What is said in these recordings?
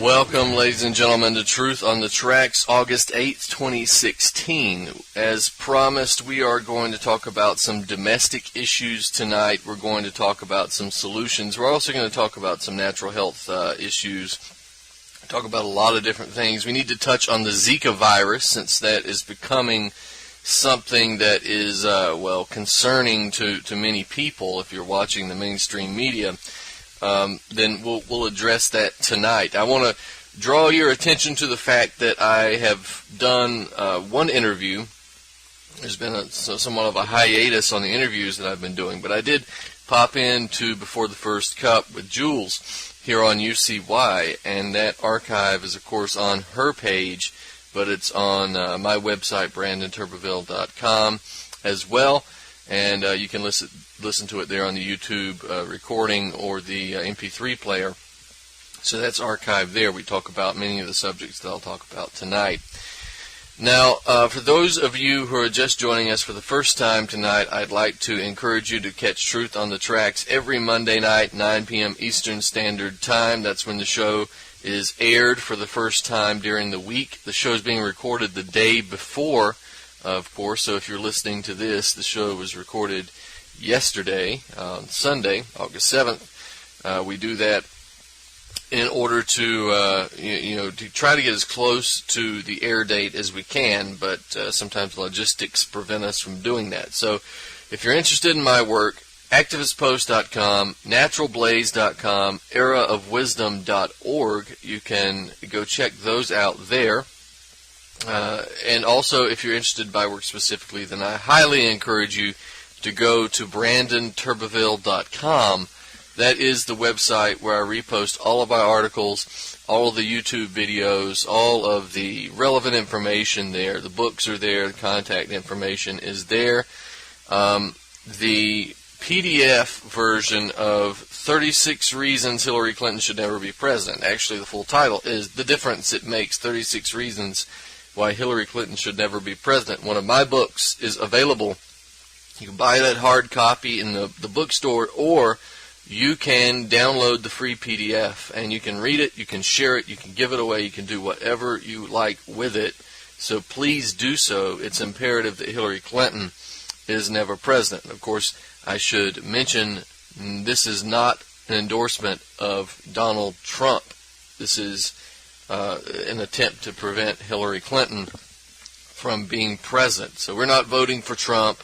Welcome, ladies and gentlemen, to Truth on the Tracks, August 8th, 2016. As promised, we are going to talk about some domestic issues tonight. We're going to talk about some solutions. We're also going to talk about some natural health issues. Talk about a lot of different things. We need to touch on the Zika virus, since that is becoming something that is, concerning to many people if you're watching the mainstream media. Then we'll address that tonight. I want to draw your attention to the fact that I have done one interview. There's been somewhat of a hiatus on the interviews that I've been doing, but I did pop into Before the First Cup with Jules here on UCY, and that archive is, of course, on her page, but it's on my website, BrandonTurbeville.com, as well. And you can listen to it there on the YouTube recording or the MP3 player. So that's archived there. We talk about many of the subjects that I'll talk about tonight. Now, for those of you who are just joining us for the first time tonight, I'd like to encourage you to catch Truth on the Tracks every Monday night, 9 p.m. Eastern Standard Time. That's when the show is aired for the first time during the week. The show is being recorded the day before, of course, so if you're listening to this, the show was recorded yesterday, Sunday, August 7th. We do that in order to, to try to get as close to the air date as we can, but sometimes logistics prevent us from doing that. So if you're interested in my work, activistpost.com, naturalblaze.com, eraofwisdom.org, you can go check those out there. And also, if you're interested in my work specifically, then I highly encourage you to go to BrandonTurbeville.com. That is the website where I repost all of my articles, all of the YouTube videos, all of the relevant information there. The books are there. The contact information is there. The PDF version of 36 Reasons Hillary Clinton Should Never Be President. Actually, the full title is The Difference It Makes, 36 Reasons Why Hillary Clinton Should Never Be President. One of my books is available. You can buy that hard copy in the bookstore, or you can download the free PDF, and you can read it, you can share it, you can give it away, you can do whatever you like with it. So please do so. It's imperative that Hillary Clinton is never president. Of course, I should mention this is not an endorsement of Donald Trump. This is an attempt to prevent Hillary Clinton from being president. So we're not voting for Trump,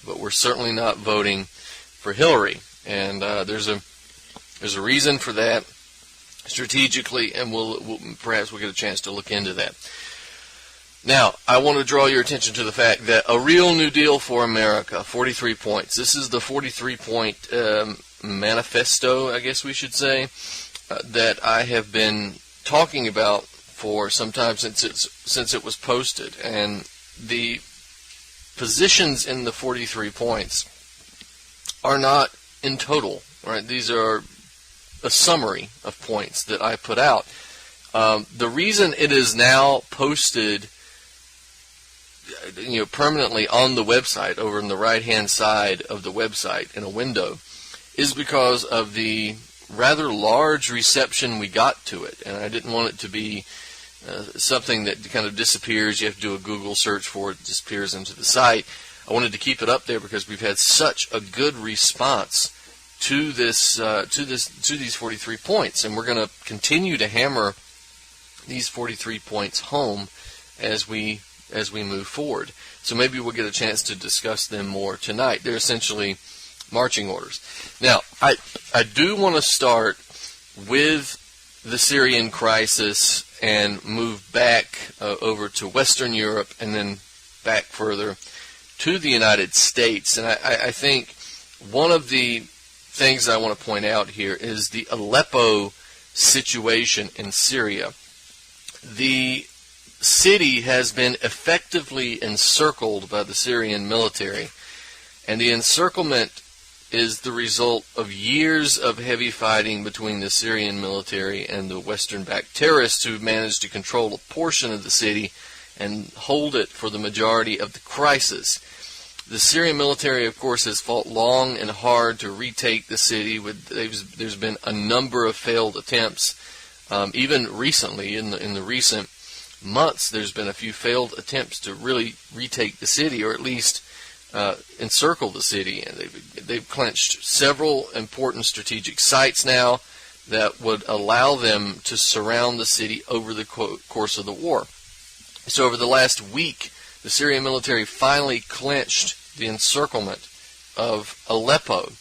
but we're certainly not voting for Hillary. And there's a reason for that strategically, and perhaps we'll get a chance to look into that. Now, I want to draw your attention to the fact that a real New Deal for America, 43 points. This is the 43-point manifesto, I guess we should say, that I have been talking about for some time since it was posted. And the positions in the 43 points are not in total, right? These are a summary of points that I put out. The reason it is now posted permanently on the website, over on the right-hand side of the website in a window, is because of the rather large reception we got to it. And I didn't want it to be something that kind of disappears. You have to do a Google search for it, disappears into the site. I wanted to keep it up there because we've had such a good response to these 43 points, and we're going to continue to hammer these 43 points home as we move forward. So maybe we'll get a chance to discuss them more tonight. They're essentially marching orders. Now, I do want to start with the Syrian crisis and move back over to Western Europe and then back further to the United States. And I think one of the things I want to point out here is the Aleppo situation in Syria. The city has been effectively encircled by the Syrian military, and the encirclement is the result of years of heavy fighting between the Syrian military and the Western-backed terrorists who managed to control a portion of the city and hold it for the majority of the crisis. The Syrian military, of course, has fought long and hard to retake the city. There's been a number of failed attempts Even recently, in the recent months, there's been a few failed attempts to really retake the city, or at least encircle the city. And they've clinched several important strategic sites now that would allow them to surround the city over the course of the war. So over the last week, the Syrian military finally clinched the encirclement of Aleppo.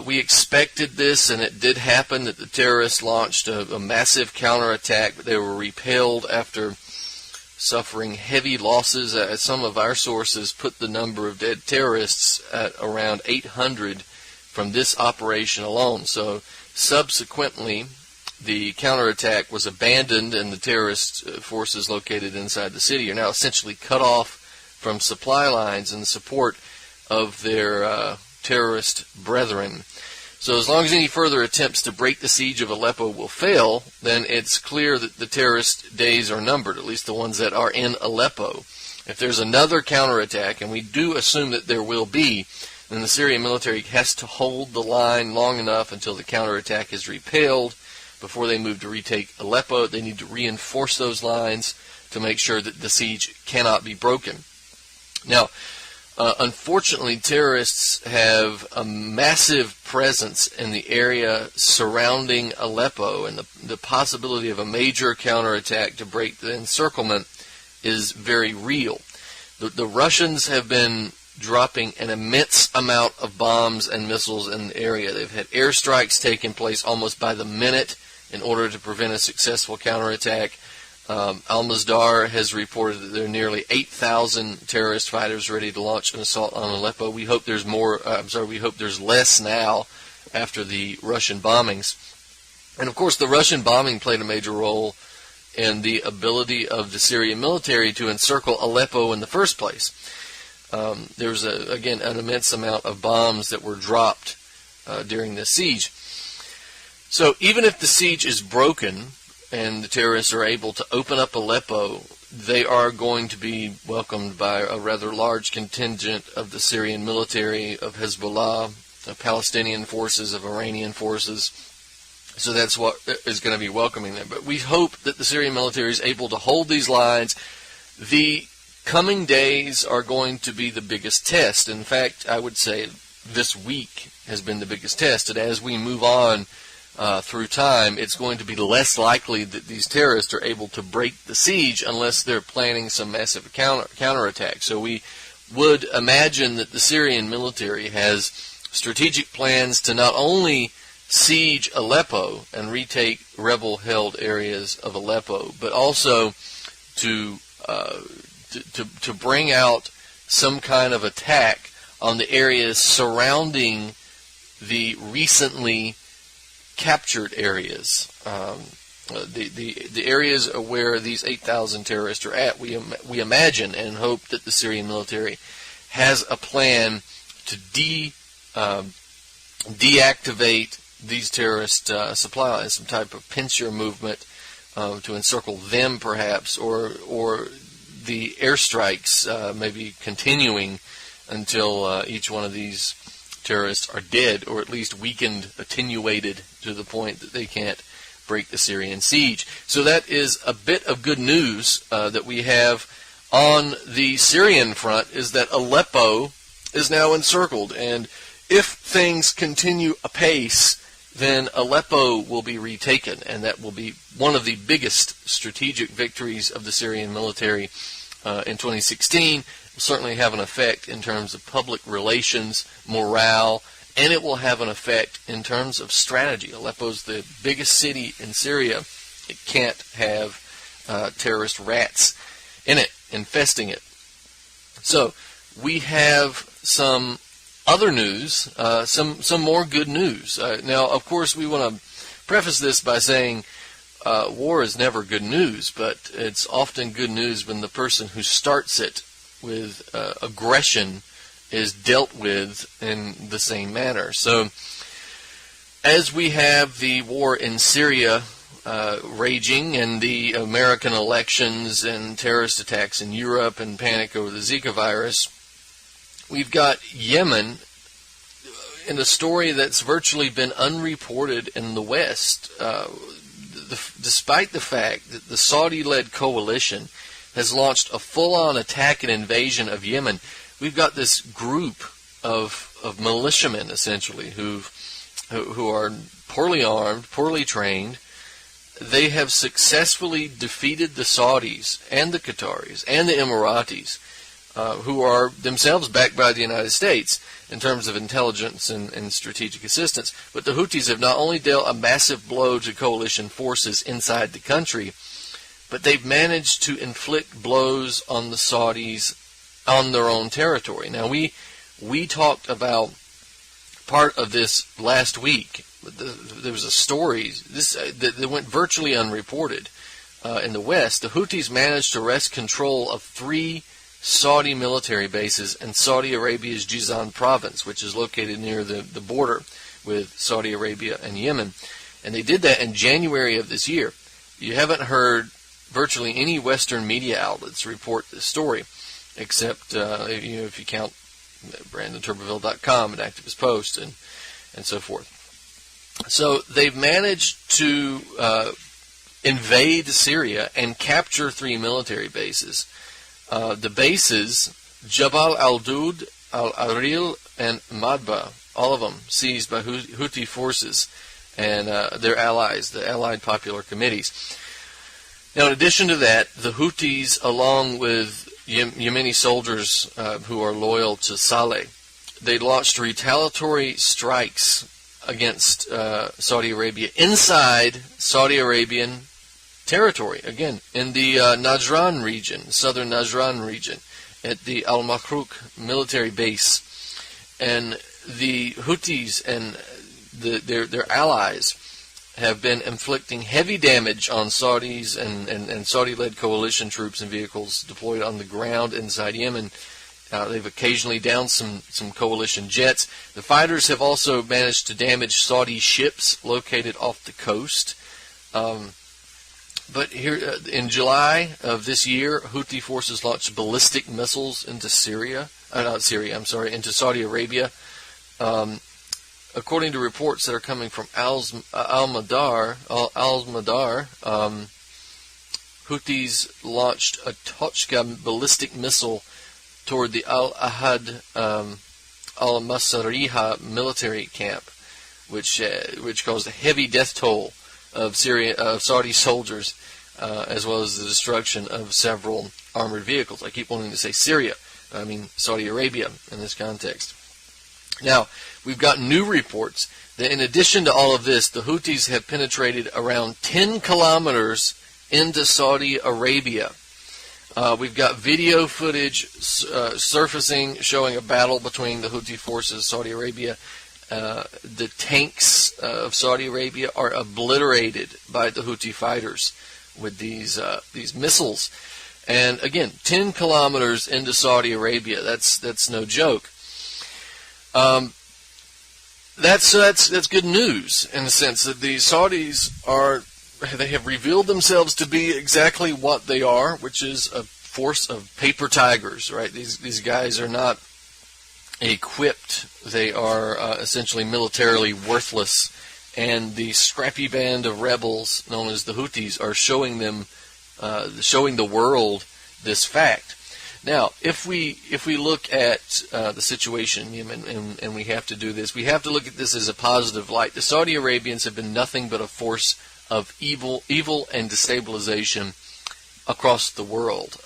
We expected this, and it did happen, that the terrorists launched a massive counterattack, but they were repelled after suffering heavy losses. Some of our sources put the number of dead terrorists at around 800 from this operation alone. So subsequently, the counterattack was abandoned, and the terrorist forces located inside the city are now essentially cut off from supply lines and support of their terrorist brethren. So as long as any further attempts to break the siege of Aleppo will fail, then it's clear that the terrorist days are numbered, at least the ones that are in Aleppo. If there's another counterattack, and we do assume that there will be, then the Syrian military has to hold the line long enough until the counterattack is repelled before they move to retake Aleppo. They need to reinforce those lines to make sure that the siege cannot be broken. Now, unfortunately, terrorists have a massive presence in the area surrounding Aleppo, and the possibility of a major counterattack to break the encirclement is very real. The Russians have been dropping an immense amount of bombs and missiles in the area. They've had airstrikes taking place almost by the minute in order to prevent a successful counterattack. Al-Masdar has reported that there are nearly 8,000 terrorist fighters ready to launch an assault on Aleppo. We hope there's we hope there's less now after the Russian bombings. And of course, the Russian bombing played a major role in the ability of the Syrian military to encircle Aleppo in the first place. There's again an immense amount of bombs that were dropped during the siege. So even if the siege is broken and the terrorists are able to open up Aleppo, they are going to be welcomed by a rather large contingent of the Syrian military, of Hezbollah, of Palestinian forces, of Iranian forces. So that's what is going to be welcoming them. But we hope that the Syrian military is able to hold these lines. The coming days are going to be the biggest test. In fact, I would say this week has been the biggest test. And as we move on through time, it's going to be less likely that these terrorists are able to break the siege unless they're planning some massive counterattack. So we would imagine that the Syrian military has strategic plans to not only siege Aleppo and retake rebel-held areas of Aleppo, but also to bring out some kind of attack on the areas surrounding the recently captured areas, the areas where these 8,000 terrorists are at. We imagine and hope that the Syrian military has a plan to deactivate these terrorist supply lines, some type of pincer movement to encircle them, perhaps, or the airstrikes maybe continuing until each one of these terrorists are dead, or at least weakened, attenuated to the point that they can't break the Syrian siege. So that is a bit of good news that we have on the Syrian front, is that Aleppo is now encircled. And if things continue apace, then Aleppo will be retaken, and that will be one of the biggest strategic victories of the Syrian military in 2016. Will certainly have an effect in terms of public relations, morale, and it will have an effect in terms of strategy. Aleppo's the biggest city in Syria. It can't have terrorist rats in it, infesting it. So we have some other news, some more good news. Now, of course, we want to preface this by saying war is never good news, but it's often good news when the person who starts it with aggression is dealt with in the same manner. So, as we have the war in Syria raging, and the American elections and terrorist attacks in Europe and panic over the Zika virus, we've got Yemen in a story that's virtually been unreported in the West. despite the fact that the Saudi-led coalition has launched a full-on attack and invasion of Yemen, we've got this group of militiamen, essentially, who are poorly armed, poorly trained. They have successfully defeated the Saudis and the Qataris and the Emiratis, who are themselves backed by the United States in terms of intelligence and strategic assistance. But the Houthis have not only dealt a massive blow to coalition forces inside the country, but they've managed to inflict blows on the Saudis on their own territory. Now, we talked about part of this last week. There was a story that went virtually unreported in the West. The Houthis managed to wrest control of 3 Saudi military bases in Saudi Arabia's Jizan province, which is located near the border with Saudi Arabia and Yemen. And they did that in January of this year. You haven't heard virtually any Western media outlets report this story, except if you count BrandonTurbeville.com and Activist Post and so forth. So they've managed to invade Syria and capture 3 military bases. The bases, Jabal al-Dud, al-Aril, and Madba, all of them seized by Houthi forces and their allies, the Allied Popular Committees. Now, in addition to that, the Houthis, along with Yemeni soldiers who are loyal to Saleh, they launched retaliatory strikes against Saudi Arabia inside Saudi Arabian territory, again, in the Najran region, southern Najran region, at the Al-Makrouk military base. And the Houthis and their allies have been inflicting heavy damage on Saudis and Saudi-led coalition troops and vehicles deployed on the ground inside Yemen. They've occasionally downed some coalition jets. The fighters have also managed to damage Saudi ships located off the coast. But here in July of this year, Houthi forces launched ballistic missiles into into Saudi Arabia. According to reports that are coming from Al-Madar, Houthis launched a Tochka ballistic missile toward the Al-Ahad al-Masariha military camp, which caused a heavy death toll of Saudi soldiers, as well as the destruction of several armored vehicles. I keep wanting to say Syria, I mean Saudi Arabia in this context. Now, we've got new reports that in addition to all of this, the Houthis have penetrated around 10 kilometers into Saudi Arabia. We've got video footage surfacing showing a battle between the Houthi forces, Saudi Arabia. The tanks of Saudi Arabia are obliterated by the Houthi fighters with these missiles. And again, 10 kilometers into Saudi Arabia. That's no joke. That's good news in the sense that the Saudis they have revealed themselves to be exactly what they are, which is a force of paper tigers, right? These guys are not equipped. They are essentially militarily worthless, and the scrappy band of rebels known as the Houthis are showing the world this fact. Now, if we look at the situation in Yemen, and we have to do this, we have to look at this as a positive light. The Saudi Arabians have been nothing but a force of evil and destabilization across the world.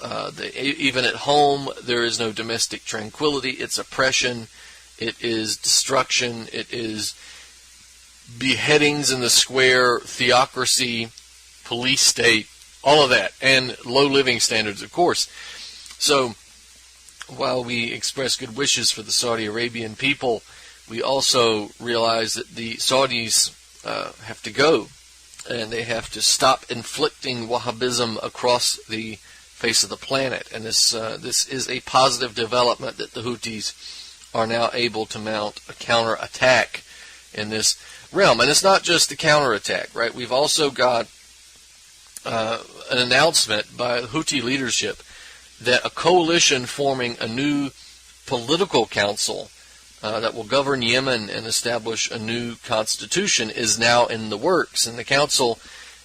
Even at home, there is no domestic tranquility. It's oppression. It is destruction. It is beheadings in the square, theocracy, police state, all of that, and low living standards, of course. So, while we express good wishes for the Saudi Arabian people, we also realize that the Saudis have to go, and they have to stop inflicting Wahhabism across the face of the planet. And this is a positive development that the Houthis are now able to mount a counterattack in this realm. And it's not just the counterattack, right? We've also got an announcement by Houthi leadership that a coalition forming a new political council that will govern Yemen and establish a new constitution is now in the works. And the council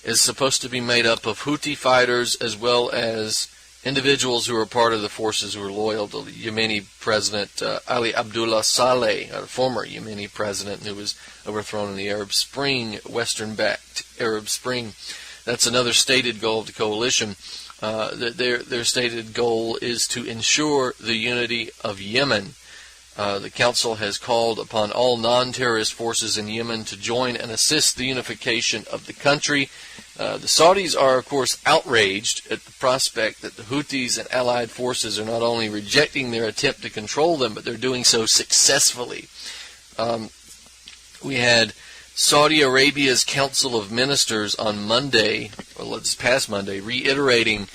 is supposed to be made up of Houthi fighters as well as individuals who are part of the forces who are loyal to the Yemeni President Ali Abdullah Saleh, a former Yemeni president who was overthrown in the Arab Spring, Western-backed Arab Spring. That's another stated goal of the coalition. Their stated goal is to ensure the unity of Yemen. The Council has called upon all non-terrorist forces in Yemen to join and assist the unification of the country. The Saudis are, of course, outraged at the prospect that the Houthis and allied forces are not only rejecting their attempt to control them, but they're doing so successfully. We had Saudi Arabia's Council of Ministers on Monday, or this past Monday, reiterating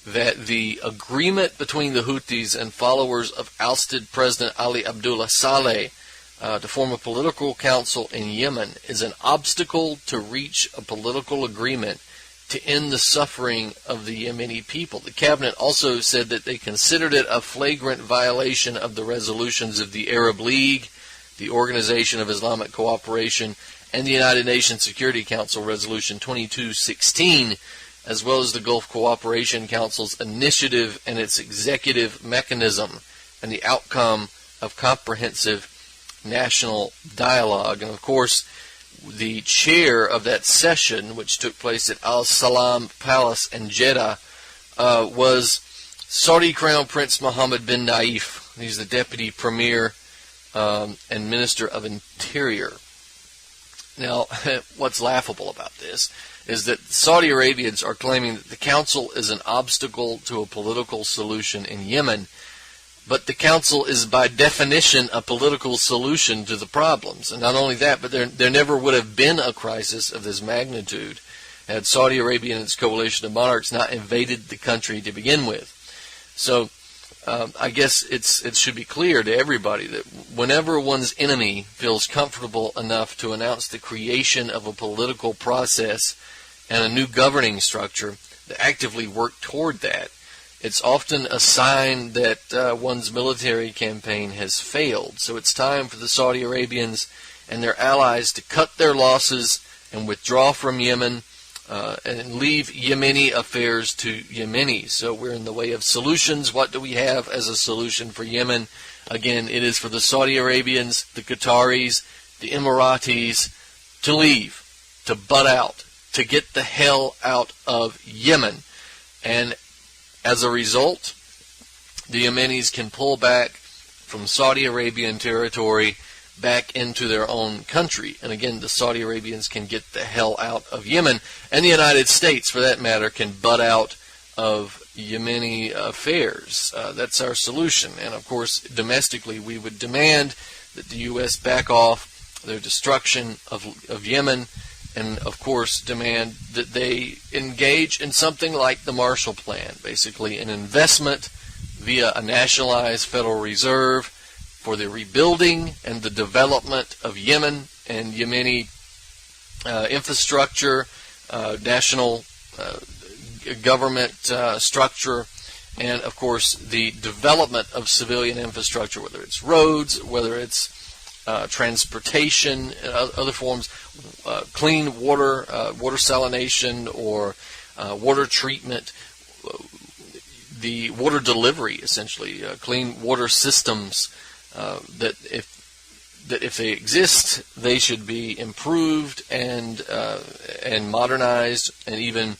that the agreement between the Houthis and followers of ousted President Ali Abdullah Saleh to form a political council in Yemen is an obstacle to reach a political agreement to end the suffering of the Yemeni people. The cabinet also said that they considered it a flagrant violation of the resolutions of the Arab League, the Organization of Islamic Cooperation, and the United Nations Security Council Resolution 2216, as well as the Gulf Cooperation Council's initiative and its executive mechanism, and the outcome of comprehensive national dialogue. And of course, the chair of that session, which took place at Al Salam Palace in Jeddah, was Saudi Crown Prince Mohammed bin Naif. He's the Deputy Premier and Minister of Interior. Now, what's laughable about this is that Saudi Arabians are claiming that the council is an obstacle to a political solution in Yemen, but the council is by definition a political solution to the problems. And not only that, but there never would have been a crisis of this magnitude had Saudi Arabia and its coalition of monarchs not invaded the country to begin with. So I guess it should be clear to everybody that whenever one's enemy feels comfortable enough to announce the creation of a political process and a new governing structure that actively work toward that, it's often a sign that one's military campaign has failed. So it's time for the Saudi Arabians and their allies to cut their losses and withdraw from Yemen and leave Yemeni affairs to Yemenis. So we're in the way of solutions. What do we have as a solution for Yemen? Again, it is for the Saudi Arabians, the Qataris, the Emiratis to leave, to butt out, to get the hell out of Yemen. And as a result, the Yemenis can pull back from Saudi Arabian territory back into their own country. And again, the Saudi Arabians can get the hell out of Yemen. And the United States, for that matter, can butt out of Yemeni affairs. That's our solution. And of course, domestically, we would demand that the U.S. back off their destruction of Yemen, and of course demand that they engage in something like the Marshall Plan, basically an investment via a nationalized Federal Reserve for the rebuilding and the development of Yemen and Yemeni infrastructure, national government structure, and of course the development of civilian infrastructure, whether it's roads, whether it's transportation, and other forms, clean water, water salination, or water treatment, the water delivery, essentially, clean water systems that if they exist, they should be improved and modernized and even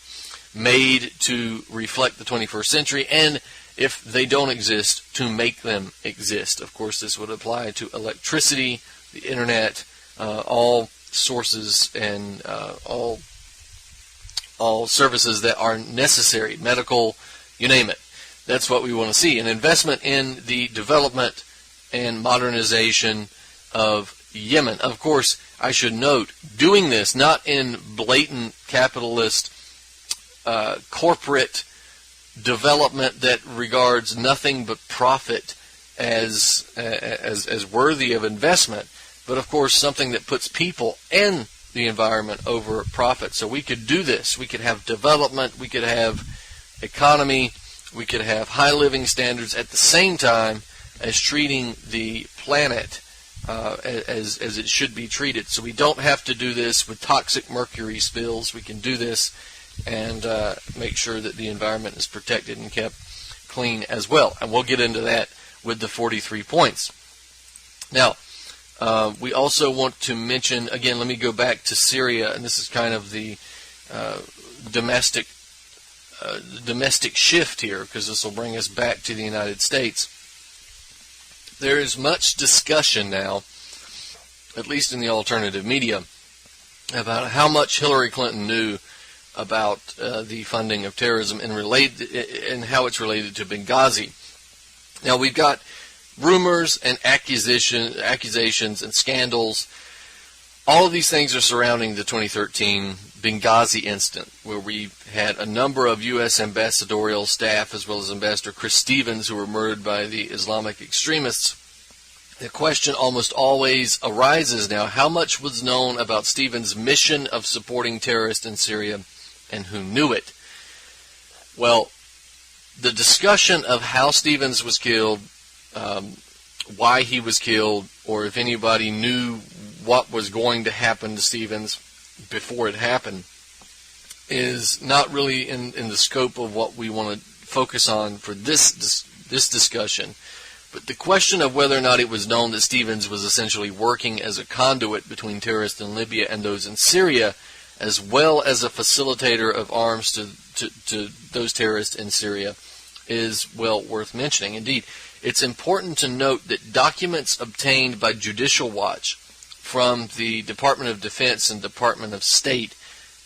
made to reflect the 21st century, and if they don't exist, to make them exist. Of course, this would apply to electricity, the internet, all sources and all services that are necessary, medical, you name it. That's what we want to see, an investment in the development and modernization of Yemen. Of course, I should note, doing this not in blatant capitalist corporate development that regards nothing but profit as worthy of investment, but of course something that puts people and the environment over profit. So we could do this. We could have development, we could have economy, we could have high living standards at the same time as treating the planet as it should be treated. So we don't have to do this with toxic mercury spills. We can do this and make sure that the environment is protected and kept clean as well. And we'll get into that with the 43 points. Now, we also want to mention, again, let me go back to Syria, and this is kind of the domestic shift here, because this will bring us back to the United States. There is much discussion now, at least in the alternative media, about how much Hillary Clinton knew about the funding of terrorism and how it's related to Benghazi. Now, we've got rumors and accusations and scandals. All of these things are surrounding the 2013 Benghazi incident, where we had a number of U.S. ambassadorial staff, as well as Ambassador Chris Stevens, who were murdered by the Islamic extremists. The question almost always arises now, how much was known about Stevens' mission of supporting terrorists in Syria, and who knew it? Well, the discussion of how Stevens was killed, why he was killed, or if anybody knew what was going to happen to Stevens before it happened, is not really in the scope of what we want to focus on for this discussion. But the question of whether or not it was known that Stevens was essentially working as a conduit between terrorists in Libya and those in Syria, as well as a facilitator of arms to those terrorists in Syria, is well worth mentioning. Indeed, it's important to note that documents obtained by Judicial Watch from the Department of Defense and Department of State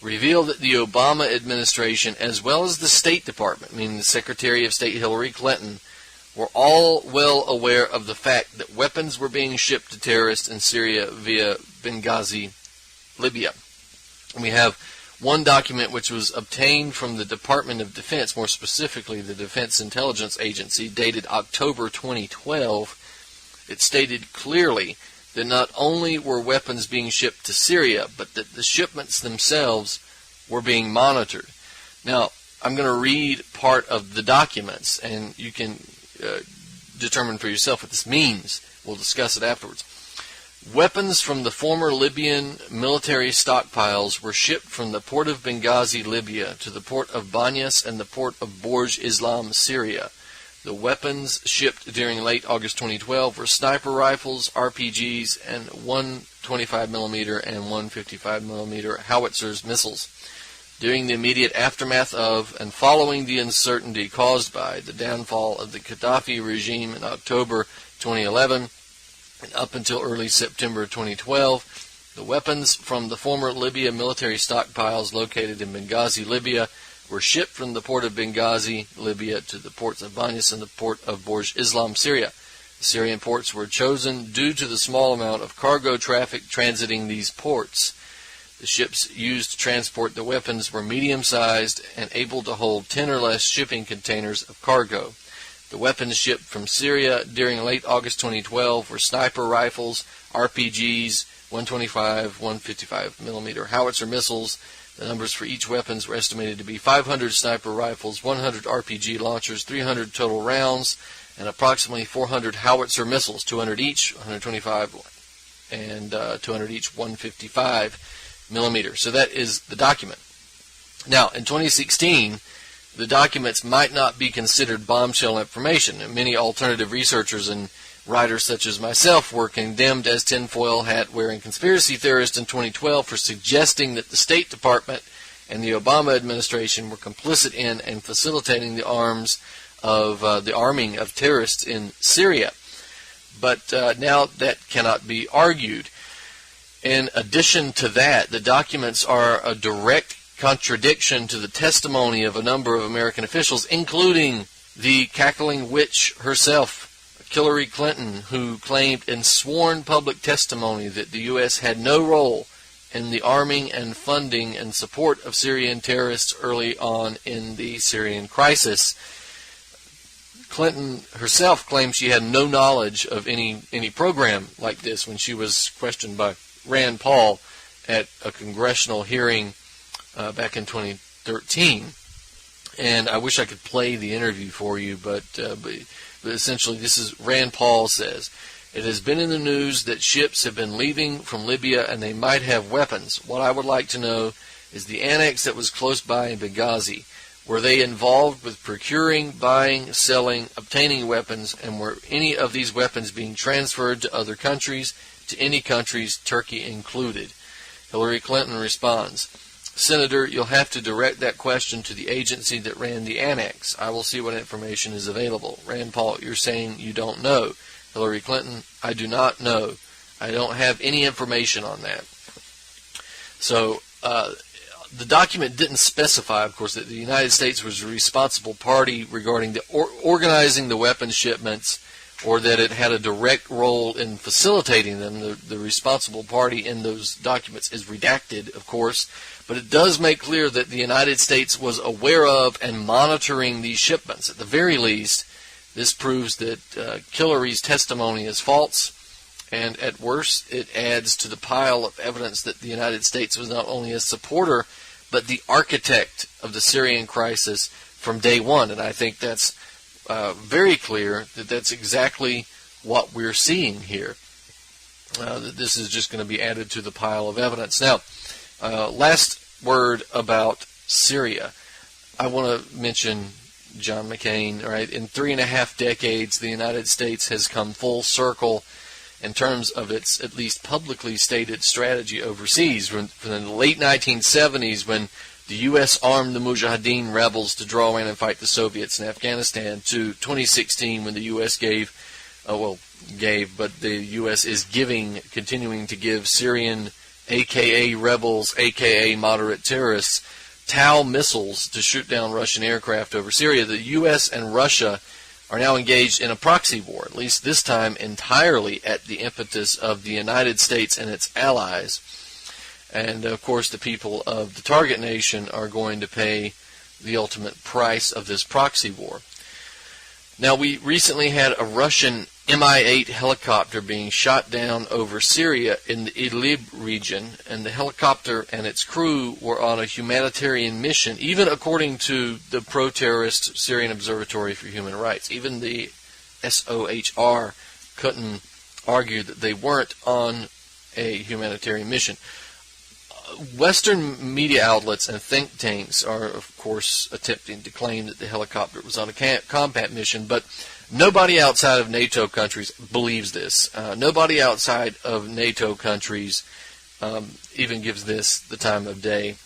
reveal that the Obama administration, as well as the State Department, meaning the Secretary of State Hillary Clinton, were all well aware of the fact that weapons were being shipped to terrorists in Syria via Benghazi, Libya. And we have one document which was obtained from the Department of Defense, more specifically the Defense Intelligence Agency, dated October 2012. It stated clearly that not only were weapons being shipped to Syria, but that the shipments themselves were being monitored. Now, I'm going to read part of the documents, and you can determine for yourself what this means. We'll discuss it afterwards. Weapons from the former Libyan military stockpiles were shipped from the port of Benghazi, Libya, to the port of Banyas and the port of Borj Islam, Syria. The weapons shipped during late August 2012 were sniper rifles, RPGs, and 125mm and 155mm howitzers missiles. During the immediate aftermath of and following the uncertainty caused by the downfall of the Gaddafi regime in October 2011 and up until early September 2012, the weapons from the former Libya military stockpiles located in Benghazi, Libya, were shipped from the port of Benghazi, Libya, to the ports of Banyas and the port of Borj Islam, Syria. The Syrian ports were chosen due to the small amount of cargo traffic transiting these ports. The ships used to transport the weapons were medium-sized and able to hold 10 or less shipping containers of cargo. The weapons shipped from Syria during late August 2012 were sniper rifles, RPGs, 125, 155mm howitzer missiles. The numbers for each weapons were estimated to be 500 sniper rifles, 100 RPG launchers, 300 total rounds, and approximately 400 howitzer missiles, 200 each, 125, and 200 each, 155mm. So that is the document. Now, in 2016, the documents might not be considered bombshell information, and many alternative researchers and writers such as myself were condemned as tinfoil hat-wearing conspiracy theorists in 2012 for suggesting that the State Department and the Obama administration were complicit in and facilitating the arming of terrorists in Syria. But now that cannot be argued. In addition to that, the documents are a direct contradiction to the testimony of a number of American officials, including the cackling witch herself, Hillary Clinton, who claimed in sworn public testimony that the U.S. had no role in the arming and funding and support of Syrian terrorists early on in the Syrian crisis. Clinton herself claimed she had no knowledge of any program like this when she was questioned by Rand Paul at a congressional hearing back in 2013. And I wish I could play the interview for you, but essentially this is Rand Paul says, It has been in the news that ships have been leaving from Libya and they might have weapons. What I would like to know is the annex that was close by in Benghazi. Were they involved with procuring, buying, selling, obtaining weapons, and were any of these weapons being transferred to other countries, to any countries, Turkey included? Hillary Clinton responds, Senator, you'll have to direct that question to the agency that ran the annex. I will see what information is available. Rand Paul, you're saying you don't know. Hillary Clinton, I do not know. I don't have any information on that. So, the document didn't specify, of course, that the United States was a responsible party regarding the organizing the weapons shipments, or that it had a direct role in facilitating them. The responsible party in those documents is redacted, of course, but it does make clear that the United States was aware of and monitoring these shipments. At the very least, this proves that Hillary's testimony is false, and at worst, it adds to the pile of evidence that the United States was not only a supporter, but the architect of the Syrian crisis from day one. And I think that's very clear that that's exactly what we're seeing here. That this is just going to be added to the pile of evidence. Now, last word about Syria. I want to mention John McCain. Right, in 3.5 decades, the United States has come full circle in terms of its at least publicly stated strategy overseas. From the late 1970s, when the U.S. armed the Mujahideen rebels to draw in and fight the Soviets in Afghanistan, to 2016, when the U.S. but the U.S. is continuing to give Syrian, a.k.a. rebels, a.k.a. moderate terrorists, Tau missiles to shoot down Russian aircraft over Syria. The U.S. and Russia are now engaged in a proxy war, at least this time entirely at the impetus of the United States and its allies. And, of course, the people of the target nation are going to pay the ultimate price of this proxy war. Now, we recently had a Russian Mi-8 helicopter being shot down over Syria in the Idlib region, and the helicopter and its crew were on a humanitarian mission, even according to the pro-terrorist Syrian Observatory for Human Rights. Even the SOHR couldn't argue that they weren't on a humanitarian mission. Western media outlets and think tanks are, of course, attempting to claim that the helicopter was on a combat mission, but nobody outside of NATO countries believes this. Nobody outside of NATO countries even gives this the time of day.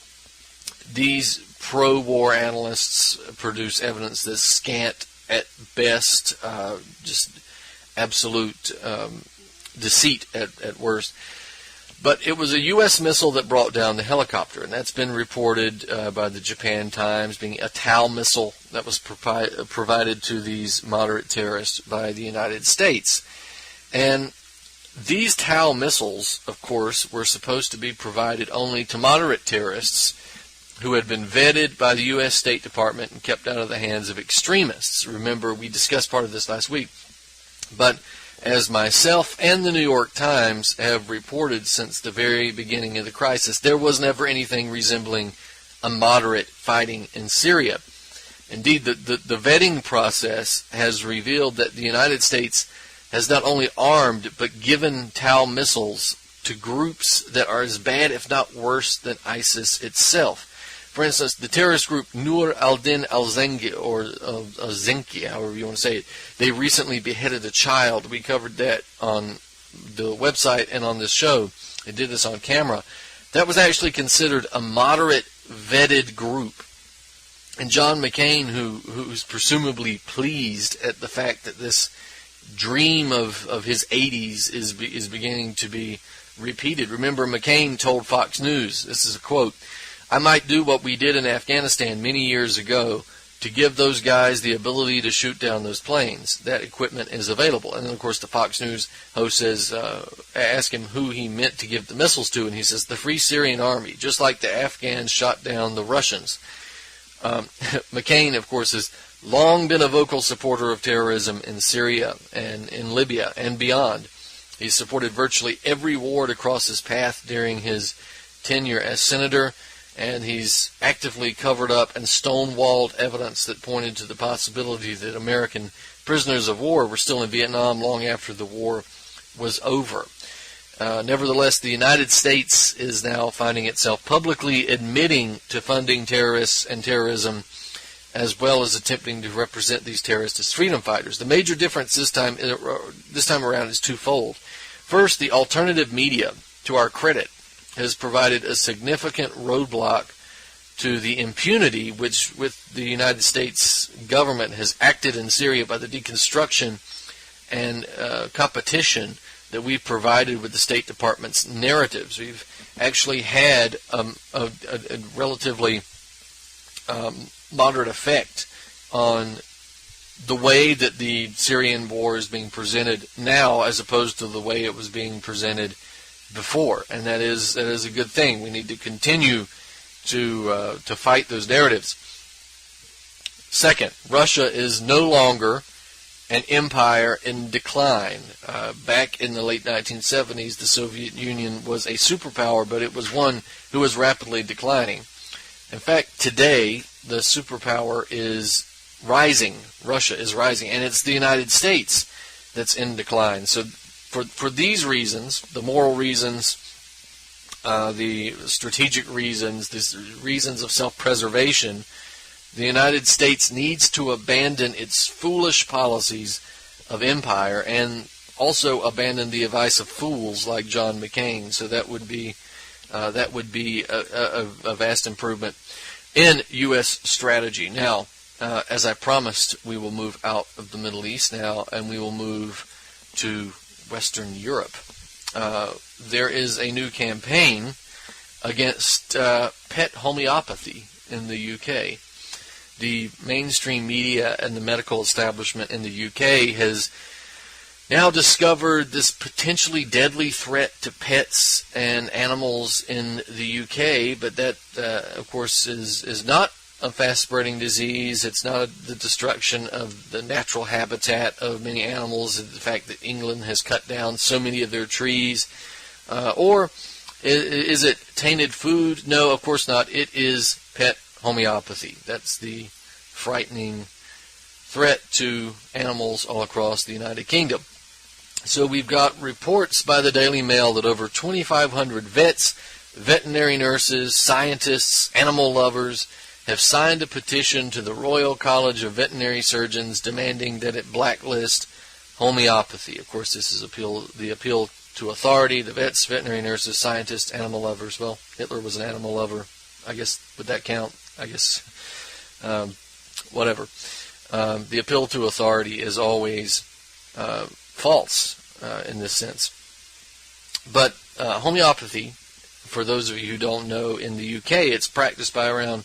These pro-war analysts produce evidence that's scant at best, just absolute deceit at worst. But it was a U.S. missile that brought down the helicopter, and that's been reported by the Japan Times being a Tau missile that was provided to these moderate terrorists by the United States. And these Tau missiles, of course, were supposed to be provided only to moderate terrorists who had been vetted by the U.S. State Department and kept out of the hands of extremists. Remember, we discussed part of this last week. But as myself and the New York Times have reported since the very beginning of the crisis, there was never anything resembling a moderate fighting in Syria. Indeed, the vetting process has revealed that the United States has not only armed but given Tau missiles to groups that are as bad, if not worse, than ISIS itself. For instance, the terrorist group Nur al-Din al-Zengi, or Zenki, however you want to say it, they recently beheaded a child. We covered that on the website and on this show. They did this on camera. That was actually considered a moderate vetted group. And John McCain, who's presumably pleased at the fact that this dream of his 80s is beginning to be repeated. Remember, McCain told Fox News, this is a quote, "I might do what we did in Afghanistan many years ago to give those guys the ability to shoot down those planes. That equipment is available." And then, of course, the Fox News host says, ask him who he meant to give the missiles to, and he says, the Free Syrian Army, just like the Afghans shot down the Russians. McCain, of course, has long been a vocal supporter of terrorism in Syria and in Libya and beyond. He's supported virtually every war to cross his path during his tenure as senator, and he's actively covered up and stonewalled evidence that pointed to the possibility that American prisoners of war were still in Vietnam long after the war was over. Nevertheless, the United States is now finding itself publicly admitting to funding terrorists and terrorism, as well as attempting to represent these terrorists as freedom fighters. The major difference this time around is twofold. First, the alternative media, to our credit, has provided a significant roadblock to the impunity with the United States government has acted in Syria by the deconstruction and competition that we've provided with the State Department's narratives. We've actually had a relatively moderate effect on the way that the Syrian war is being presented now, as opposed to the way it was being presented before, and that is a good thing. We need to continue to fight those narratives. Second, Russia is no longer an empire in decline. Back in the late 1970s, the Soviet Union was a superpower, but it was one who was rapidly declining. In fact, today, the superpower is rising. Russia is rising, and it's the United States that's in decline. So for these reasons, the moral reasons, the strategic reasons, the reasons of self-preservation, the United States needs to abandon its foolish policies of empire and also abandon the advice of fools like John McCain. So that would be a vast improvement in U.S. strategy. Now, as I promised, we will move out of the Middle East now, and we will move to Western Europe. There is a new campaign against pet homeopathy in the UK. The mainstream media and the medical establishment in the UK has now discovered this potentially deadly threat to pets and animals in the UK, but that, of course, is not a fast-spreading disease. It's not the destruction of the natural habitat of many animals, the fact that England has cut down so many of their trees. Or is it tainted food? No, of course not. It is pet homeopathy. That's the frightening threat to animals all across the United Kingdom. So we've got reports by the Daily Mail that over 2,500 vets, veterinary nurses, scientists, animal lovers have signed a petition to the Royal College of Veterinary Surgeons demanding that it blacklist homeopathy. Of course, this is the appeal to authority, the vets, veterinary nurses, scientists, animal lovers. Well, Hitler was an animal lover. I guess, would that count? I guess, whatever. The appeal to authority is always false in this sense. But homeopathy, for those of you who don't know, in the UK, it's practiced by around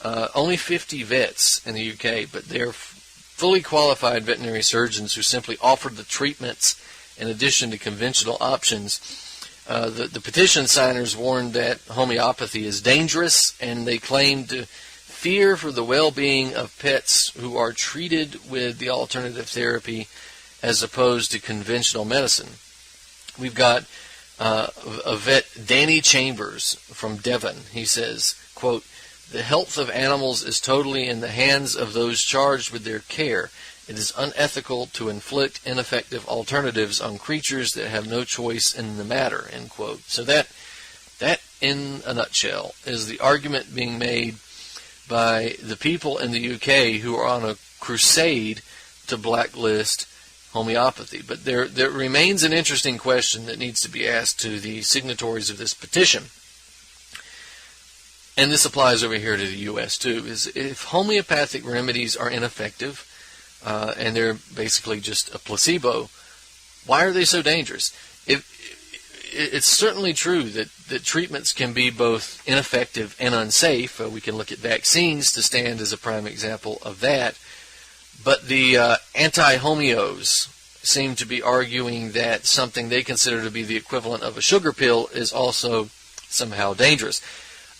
only 50 vets in the UK, but they're fully qualified veterinary surgeons who simply offer the treatments in addition to conventional options. The petition signers warned that homeopathy is dangerous, and they claim to fear for the well-being of pets who are treated with the alternative therapy as opposed to conventional medicine. We've got a vet, Danny Chambers from Devon. He says, quote, "The health of animals is totally in the hands of those charged with their care. It is unethical to inflict ineffective alternatives on creatures that have no choice in the matter," end quote. So that in a nutshell is the argument being made by the people in the UK who are on a crusade to blacklist homeopathy. But there remains an interesting question that needs to be asked to the signatories of this petition. And this applies over here to the U.S. too, is if homeopathic remedies are ineffective, and they're basically just a placebo, why are they so dangerous? It's certainly true that treatments can be both ineffective and unsafe. We can look at vaccines to stand as a prime example of that. But the anti-homeos seem to be arguing that something they consider to be the equivalent of a sugar pill is also somehow dangerous.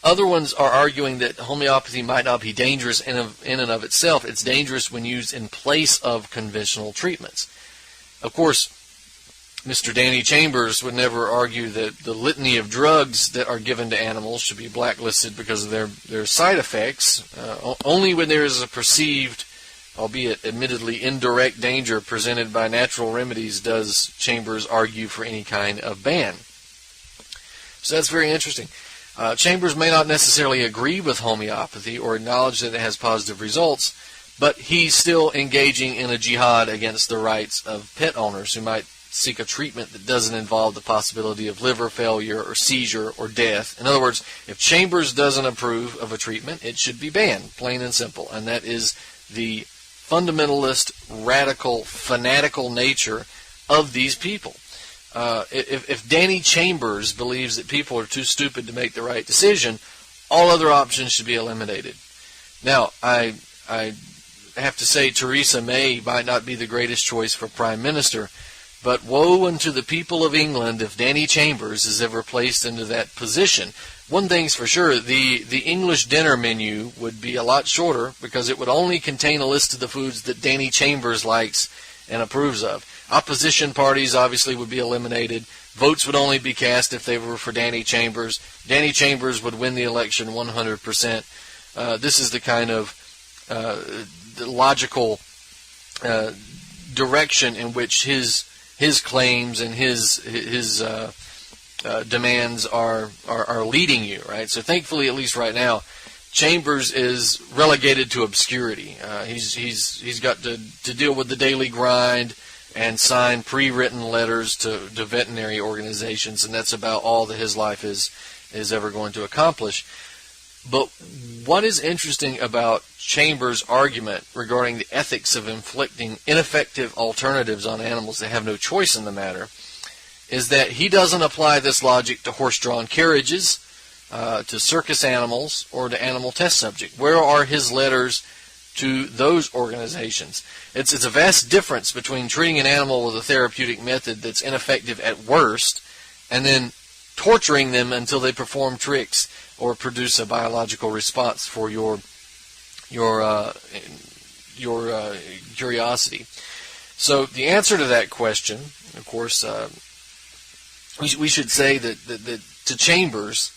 Other ones are arguing that homeopathy might not be dangerous in and of itself. It's dangerous when used in place of conventional treatments. Of course, Mr. Danny Chambers would never argue that the litany of drugs that are given to animals should be blacklisted because of their side effects, only when there is a perceived albeit admittedly indirect danger presented by natural remedies, does Chambers argue for any kind of ban. So that's very interesting. Chambers may not necessarily agree with homeopathy or acknowledge that it has positive results, but he's still engaging in a jihad against the rights of pet owners who might seek a treatment that doesn't involve the possibility of liver failure or seizure or death. In other words, if Chambers doesn't approve of a treatment, it should be banned, plain and simple. And that is the fundamentalist, radical, fanatical nature of these people. If Danny Chambers believes that people are too stupid to make the right decision, all other options should be eliminated. Now, I have to say Theresa May might not be the greatest choice for Prime Minister, but woe unto the people of England if Danny Chambers is ever placed into that position. One thing's for sure, the English dinner menu would be a lot shorter because it would only contain a list of the foods that Danny Chambers likes and approves of. Opposition parties obviously would be eliminated. Votes would only be cast if they were for Danny Chambers. Danny Chambers would win the election 100%. This is the kind of the logical direction in which his claims and his demands are leading you, right? So thankfully, at least right now, Chambers is relegated to obscurity. He's got to deal with the daily grind and sign pre-written letters to veterinary organizations, and that's about all that his life is ever going to accomplish. But what is interesting about Chambers' argument regarding the ethics of inflicting ineffective alternatives on animals that have no choice in the matter is that he doesn't apply this logic to horse-drawn carriages, to circus animals, or to animal test subjects. Where are his letters to those organizations? It's a vast difference between treating an animal with a therapeutic method that's ineffective at worst and then torturing them until they perform tricks or produce a biological response for your curiosity. So the answer to that question, of course, we should say that to Chambers,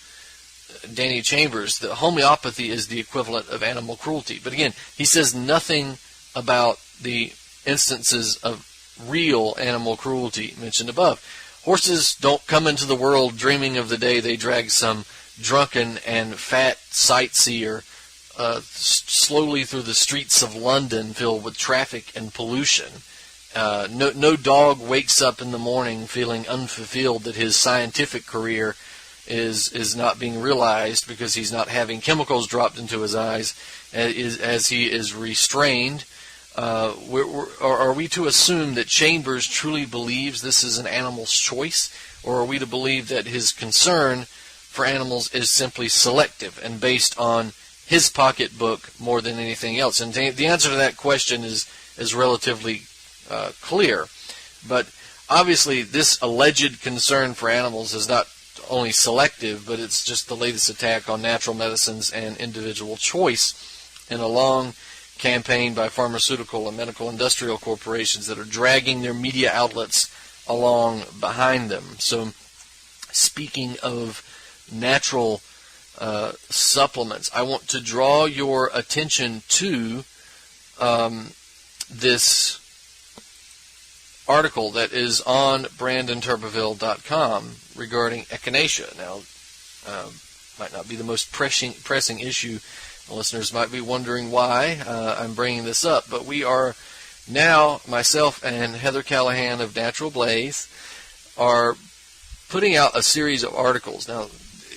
Danny Chambers, that homeopathy is the equivalent of animal cruelty. But again, he says nothing about the instances of real animal cruelty mentioned above. Horses don't come into the world dreaming of the day they drag some drunken and fat sightseer slowly through the streets of London filled with traffic and pollution. No dog wakes up in the morning feeling unfulfilled that his scientific career is not being realized because he's not having chemicals dropped into his eyes as he is restrained. Are we to assume that Chambers truly believes this is an animal's choice, or are we to believe that his concern for animals is simply selective and based on his pocketbook more than anything else? And the answer to that question is relatively clear. But obviously this alleged concern for animals is not only selective, but it's just the latest attack on natural medicines and individual choice in a long campaign by pharmaceutical and medical industrial corporations that are dragging their media outlets along behind them. So speaking of natural supplements, I want to draw your attention to this article that is on BrandonTurbeville.com regarding echinacea. Now, might not be the most pressing issue. The listeners might be wondering why I'm bringing this up, but we are now, myself and Heather Callahan of Natural Blaze, are putting out a series of articles. Now,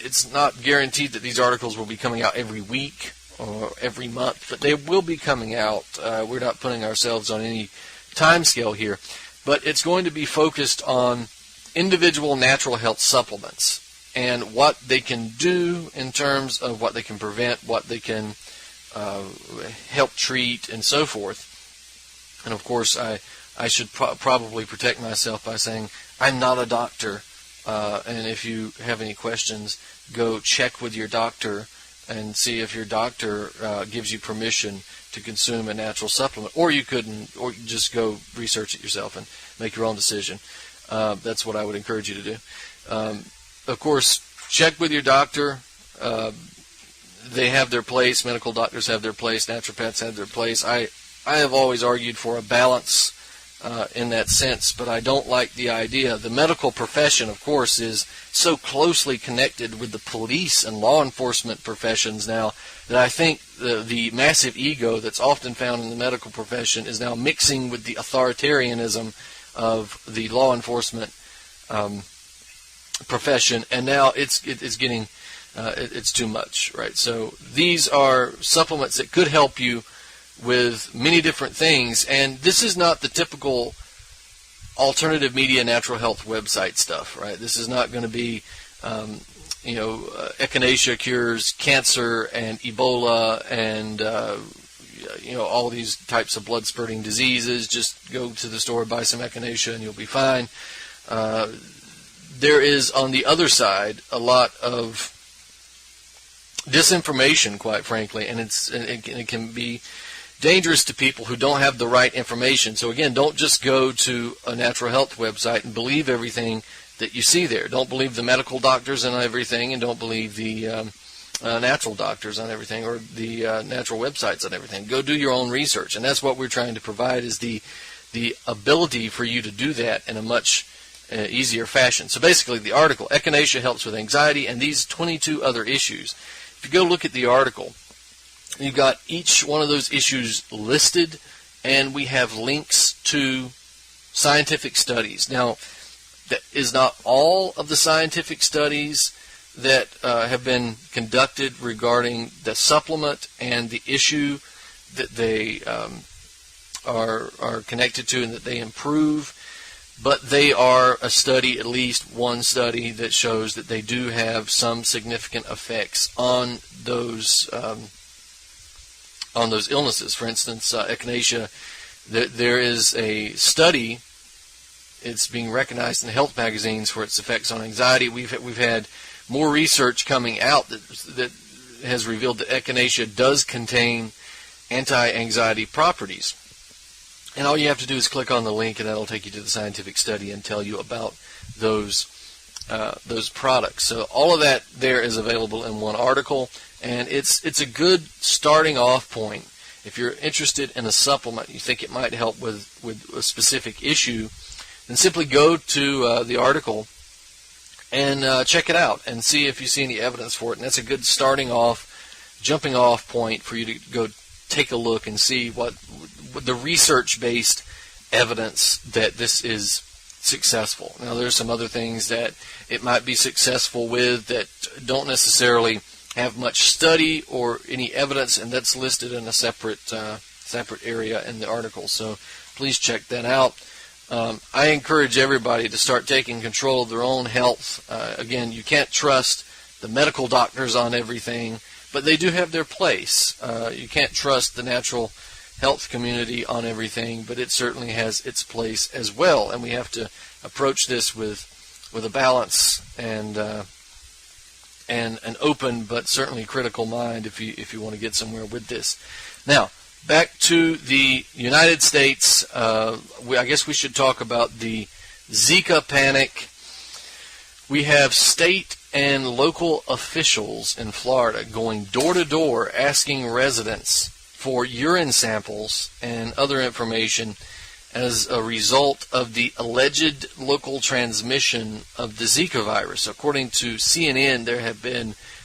it's not guaranteed that these articles will be coming out every week or every month, but they will be coming out. We're not putting ourselves on any time scale here, but it's going to be focused on individual natural health supplements and what they can do in terms of what they can prevent, what they can help treat, and so forth. And of course, I should probably protect myself by saying I'm not a doctor, and if you have any questions, go check with your doctor and see if your doctor gives you permission to consume a natural supplement, or you couldn't, or just go research it yourself and make your own decision. That's what I would encourage you to do. Of course, check with your doctor. They have their place. Medical doctors have their place. Naturopaths have their place. I I have always argued for a balance in that sense, but I don't like the idea. The medical profession, of course, is so closely connected with the police and law enforcement professions now that I think the massive ego that's often found in the medical profession is now mixing with the authoritarianism of the law enforcement profession, and now it's getting it's too much, right? So these are supplements that could help you with many different things, and this is not the typical alternative media natural health website stuff, right? This is not going to be, echinacea cures cancer and Ebola and, all these types of blood spurting diseases. Just go to the store, buy some echinacea, and you'll be fine. There is, on the other side, a lot of disinformation, quite frankly, and it can be dangerous to people who don't have the right information. So again, don't just go to a natural health website and believe everything that you see there. Don't believe the medical doctors on everything, and don't believe the natural doctors on everything, or the natural websites on everything. Go do your own research, and that's what we're trying to provide, is the ability for you to do that in a much easier fashion. So basically, the article, Echinacea helps with anxiety and these 22 other issues. If you go look at the article, you've got each one of those issues listed, and we have links to scientific studies. Now, that is not all of the scientific studies that have been conducted regarding the supplement and the issue that they are connected to and that they improve, but they are a study, at least one study, that shows that they do have some significant effects on those illnesses. For instance, echinacea, there is a study. It's being recognized in the health magazines for its effects on anxiety. We've had more research coming out that has revealed that echinacea does contain anti-anxiety properties. And all you have to do is click on the link, and that'll take you to the scientific study and tell you about those products. So all of that there is available in one article, and it's a good starting off point. If you're interested in a supplement, you think it might help with a specific issue, then simply go to the article and check it out and see if you see any evidence for it. And that's a good jumping off point for you to go take a look and see what the research-based evidence that this is successful. Now, there's some other things that it might be successful with that don't necessarily have much study or any evidence, and that's listed in a separate area in the article. So please check that out. I encourage everybody to start taking control of their own health. Again, you can't trust the medical doctors on everything, but they do have their place. You can't trust the natural health community on everything, but it certainly has its place as well. And we have to approach this with a balance and an open but certainly critical mind if you want to get somewhere with this. Now, back to the United States. I guess we should talk about the Zika panic. We have state and local officials in Florida going door to door asking residents for urine samples and other information as a result of the alleged local transmission of the Zika virus. According to CNN,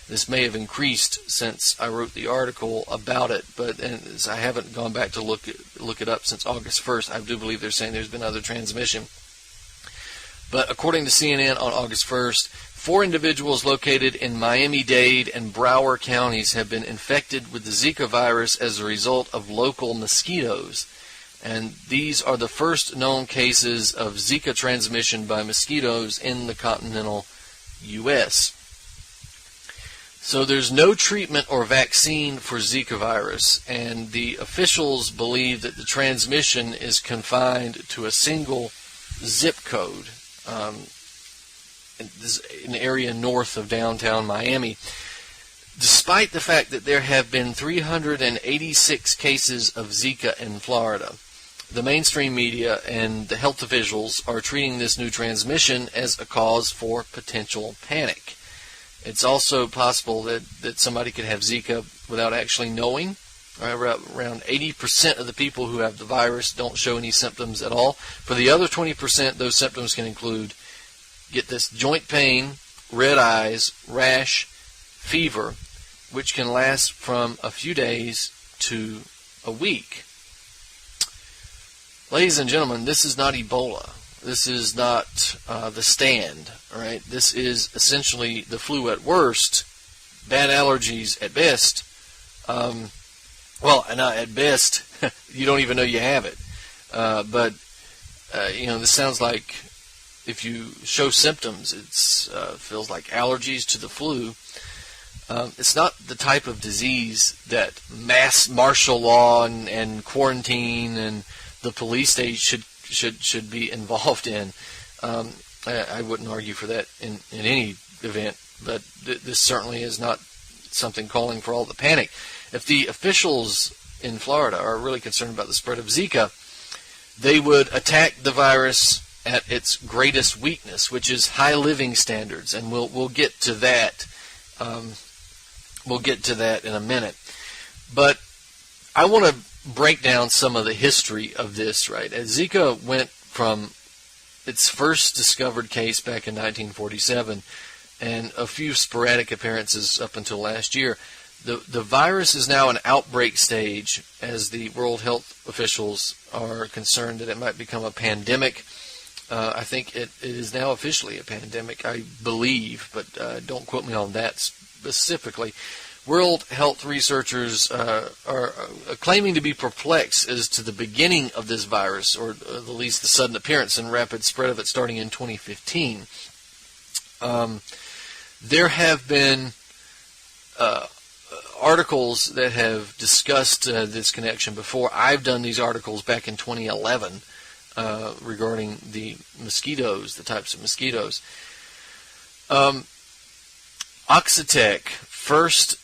this may have increased since I wrote the article about it, but I haven't gone back to look it up since August 1st. I do believe they're saying there's been other transmission. But according to CNN on August 1st, 4 individuals located in Miami-Dade and Broward counties have been infected with the Zika virus as a result of local mosquitoes. And these are the first known cases of Zika transmission by mosquitoes in the continental U.S. So there's no treatment or vaccine for Zika virus, and the officials believe that the transmission is confined to a single zip code. An area north of downtown Miami, despite the fact that there have been 386 cases of Zika in Florida. The mainstream media and the health officials are treating this new transmission as a cause for potential panic. It's also possible that somebody could have Zika without actually knowing, Around 80% of the people who have the virus don't show any symptoms at all. For the other 20%, those symptoms can include, get this, joint pain, red eyes, rash, fever, which can last from a few days to a week. Ladies and gentlemen, this is not Ebola. This is not the stand. All right, this is essentially the flu at worst, bad allergies at best. At best, you don't even know you have it. But this sounds like, if you show symptoms, it feels like allergies to the flu. It's not the type of disease that mass martial law and quarantine and the police state should be involved in. I wouldn't argue for that in any event, but this certainly is not something calling for all the panic. If the officials in Florida are really concerned about the spread of Zika, they would attack the virus at its greatest weakness, which is high living standards, and we'll get to that. We'll get to that in a minute. But I want to break down some of the history of this. Right, as Zika went from its first discovered case back in 1947 and a few sporadic appearances up until last year, the virus is now an outbreak stage, as the World Health officials are concerned that it might become a pandemic. I think it is now officially a pandemic, I believe, but don't quote me on that specifically. World Health researchers are claiming to be perplexed as to the beginning of this virus, or at least the sudden appearance and rapid spread of it starting in 2015. There have been articles that have discussed this connection before. I've done these articles back in 2011 regarding the mosquitoes, the types of mosquitoes. Oxitec first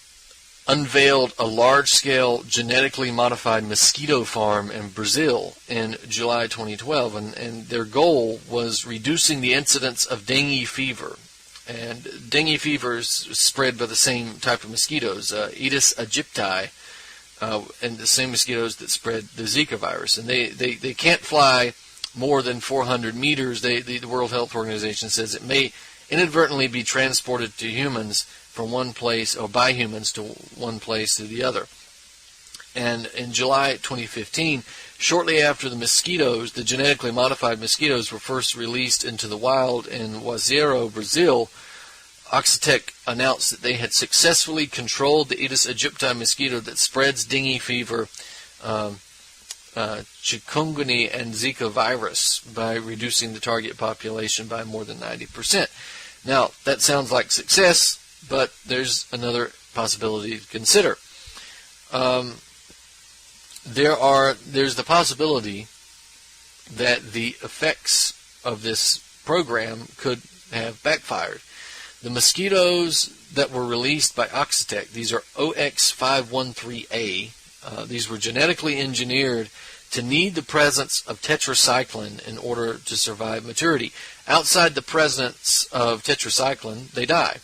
unveiled a large-scale genetically modified mosquito farm in Brazil in July 2012, and their goal was reducing the incidence of dengue fever. And dengue fever is spread by the same type of mosquitoes, Aedes aegypti, and the same mosquitoes that spread the Zika virus. And they can't fly more than 400 meters. The World Health Organization says it may inadvertently be transported to humans from one place, or by humans to one place to the other. And in July 2015, shortly after the genetically modified mosquitoes were first released into the wild in Juazeiro, Brazil, Oxitec announced that they had successfully controlled the Aedes aegypti mosquito that spreads dengue fever, chikungunya, and Zika virus by reducing the target population by more than 90%. Now, that sounds like success, but there's another possibility to consider. There's the possibility that the effects of this program could have backfired. The mosquitoes that were released by Oxitec, these are OX513A, these were genetically engineered to need the presence of tetracycline in order to survive maturity. Outside the presence of tetracycline, they die.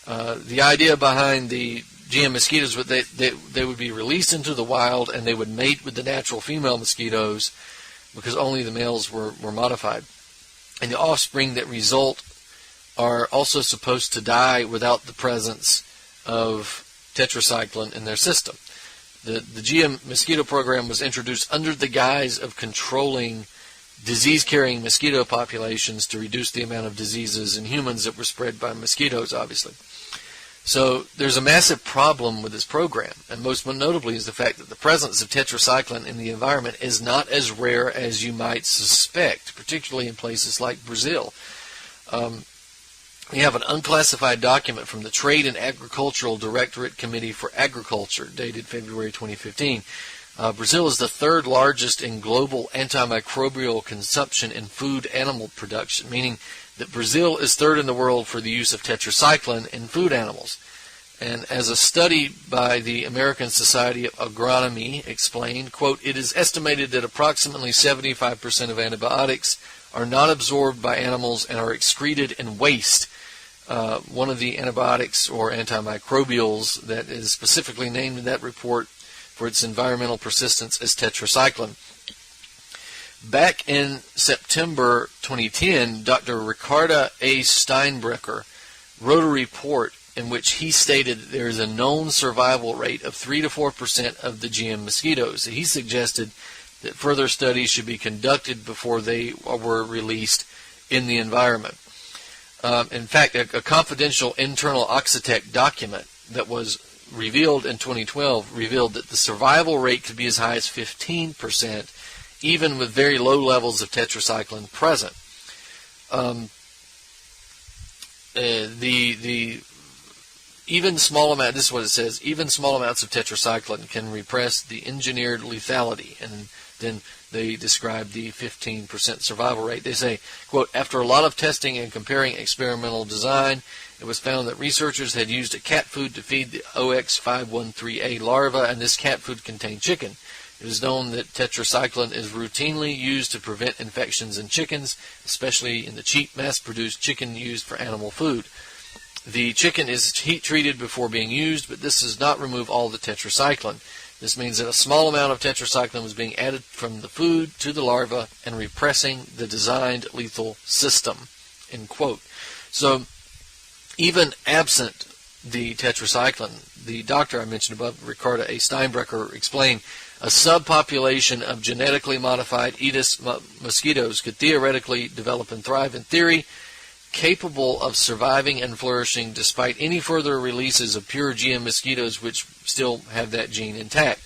The idea behind the GM mosquitoes was they would be released into the wild, and they would mate with the natural female mosquitoes because only the males were modified. And the offspring that result are also supposed to die without the presence of tetracycline in their system. The GM mosquito program was introduced under the guise of controlling disease-carrying mosquito populations to reduce the amount of diseases in humans that were spread by mosquitoes, obviously. So there's a massive problem with this program, and most notably is the fact that the presence of tetracycline in the environment is not as rare as you might suspect, particularly in places like Brazil. We have an unclassified document from the Trade and Agricultural Directorate Committee for Agriculture, dated February 2015. Brazil is the third largest in global antimicrobial consumption in food animal production, meaning that Brazil is third in the world for the use of tetracycline in food animals. And as a study by the American Society of Agronomy explained, quote, it is estimated that approximately 75% of antibiotics are not absorbed by animals and are excreted in waste. One of the antibiotics or antimicrobials that is specifically named in that report for its environmental persistence as tetracycline. Back in September 2010, Dr. Ricarda A. Steinbrecher wrote a report in which he stated that there is a known survival rate of 3 to 4% of the GM mosquitoes. He suggested that further studies should be conducted before they were released in the environment. In fact, a confidential internal Oxitec document that was revealed in 2012 revealed that the survival rate could be as high as 15%, even with very low levels of tetracycline present. Even small amount, this is what it says, even small amounts of tetracycline can repress the engineered lethality. And then they describe the 15% survival rate. They say, quote, after a lot of testing and comparing experimental design, it was found that researchers had used a cat food to feed the OX513A larva, and this cat food contained chicken. It is known that tetracycline is routinely used to prevent infections in chickens, especially in the cheap mass-produced chicken used for animal food. The chicken is heat-treated before being used, but this does not remove all the tetracycline. This means that a small amount of tetracycline was being added from the food to the larva and repressing the designed lethal system, end quote. So, even absent the tetracycline, the doctor I mentioned above, Ricarda A. Steinbrecher, explained a subpopulation of genetically modified Aedes mosquitoes could theoretically develop and thrive in theory, capable of surviving and flourishing despite any further releases of pure GM mosquitoes which still have that gene intact.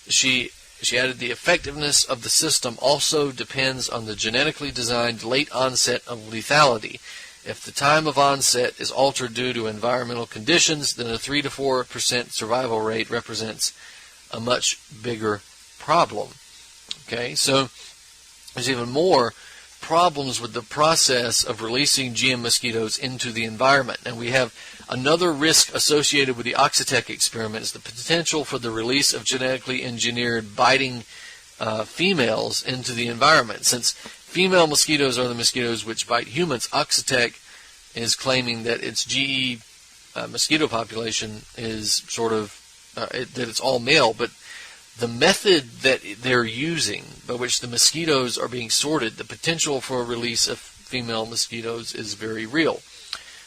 She added the effectiveness of the system also depends on the genetically designed late onset of lethality. If the time of onset is altered due to environmental conditions, then a 3 to 4% survival rate represents a much bigger problem. Okay, so there's even more problems with the process of releasing GM mosquitoes into the environment. And we have another risk associated with the Oxitec experiment is the potential for the release of genetically engineered biting females into the environment. Since female mosquitoes are the mosquitoes which bite humans, Oxitec is claiming that its GE mosquito population is sort of, that it's all male, but the method that they're using by which the mosquitoes are being sorted, the potential for a release of female mosquitoes is very real.